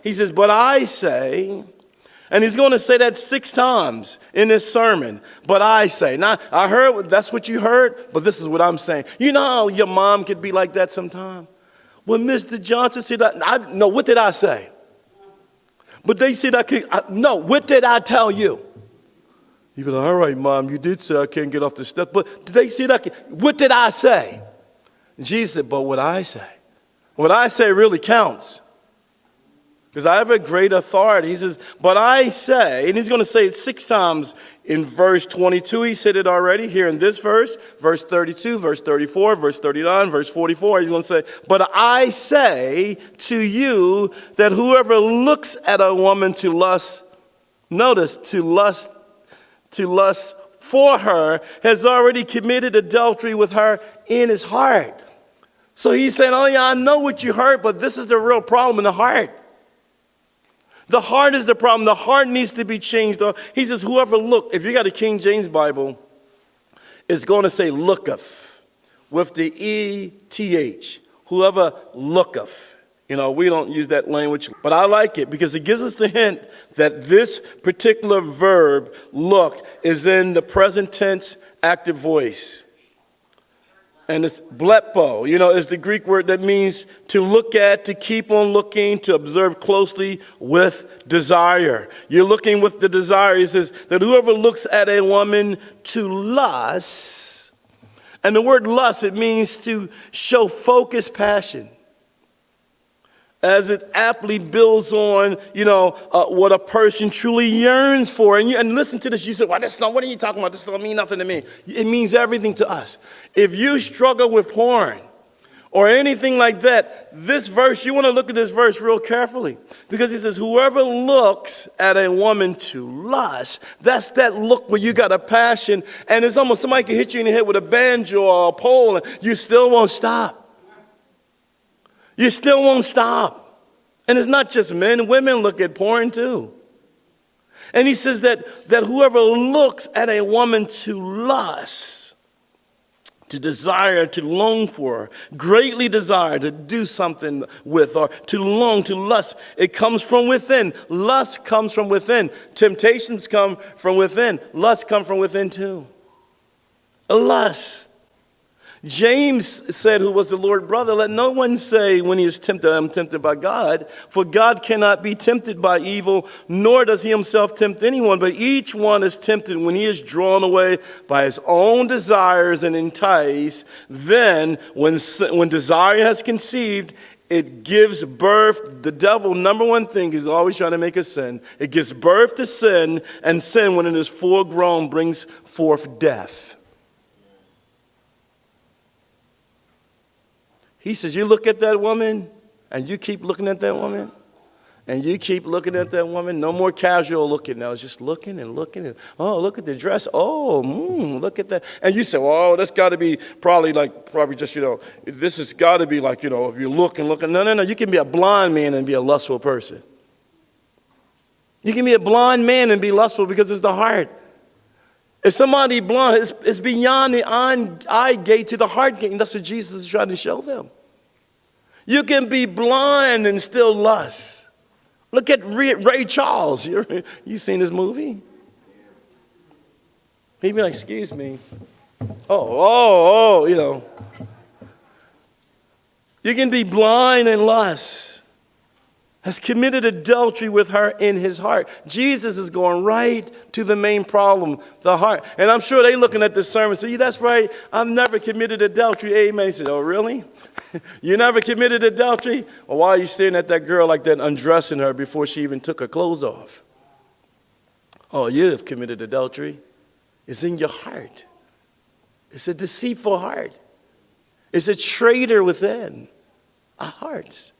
He says, but I say, and he's going to say that 6 times in this sermon. But I say. Now, I heard, that's what you heard, but this is what I'm saying. You know how your mom could be like that sometime? When Mr. Johnson said that, no, what did I say? But they said no, what did I tell you? You be like, all right, Mom, you did say I can't get off the step. But did they say that? What did I say? And Jesus said, but what I say really counts. Because I have a great authority. He says, but I say, and he's going to say it 6 times in verse 22. He said it already here in this verse 32, verse 34, verse 39, verse 44. He's going to say, but I say to you that whoever looks at a woman to lust, notice, to lust for her has already committed adultery with her in his heart. So he's saying, oh yeah, I know what you heard, but this is the real problem in the heart. The heart is the problem. The heart needs to be changed. He says, whoever look, if you got a King James Bible, it's going to say looketh with the E-T-H. Whoever looketh. You know, we don't use that language, but I like it because it gives us the hint that this particular verb, look, is in the present tense active voice. And it's blepo, is the Greek word that means to look at, to keep on looking, to observe closely with desire. You're looking with the desire. He says that whoever looks at a woman to lust, and the word lust, it means to show focused passion. As it aptly builds on, what a person truly yearns for. And listen to this. You say, well, what are you talking about? This don't mean nothing to me. It means everything to us. If you struggle with porn or anything like that, this verse, you want to look at this verse real carefully. Because he says, whoever looks at a woman to lust, that's that look where you got a passion. And it's almost somebody can hit you in the head with a banjo or a pole and you still won't stop. You still won't stop. And it's not just men, women look at porn too. And he says that whoever looks at a woman to lust, to desire, to long for, greatly desire to do something with, or to long, to lust, it comes from within. Lust comes from within. Temptations come from within. Lust comes from within too. A lust. James said, who was the Lord's brother, let no one say when he is tempted, I'm tempted by God. For God cannot be tempted by evil, nor does he himself tempt anyone. But each one is tempted when he is drawn away by his own desires and enticed. Then when desire has conceived, it gives birth. The devil, number one thing, is always trying to make us sin. It gives birth to sin, and sin, when it is full grown, brings forth death. He says, you look at that woman, and you keep looking at that woman, and you keep looking at that woman. No more casual looking now. It's just looking and looking. And, oh, look at the dress. Oh, look at that. And you say, oh, that's got to be probably just, this has got to be like, if you look and look. No. You can be a blind man and be a lustful person. You can be a blind man and be lustful because it's the heart. If somebody blind, it's beyond the eye gate to the heart gate. And that's what Jesus is trying to show them. You can be blind and still lust. Look at Ray Charles. You seen this movie? He'd be like, excuse me. You can be blind and lust. Has committed adultery with her in his heart. Jesus is going right to the main problem, the heart. And I'm sure they looking at this sermon say, that's right, I've never committed adultery. Amen. He said, oh, really? You never committed adultery? Well, why are you staring at that girl like that, undressing her before she even took her clothes off? Oh, you have committed adultery. It's in your heart. It's a deceitful heart. It's a traitor within our hearts.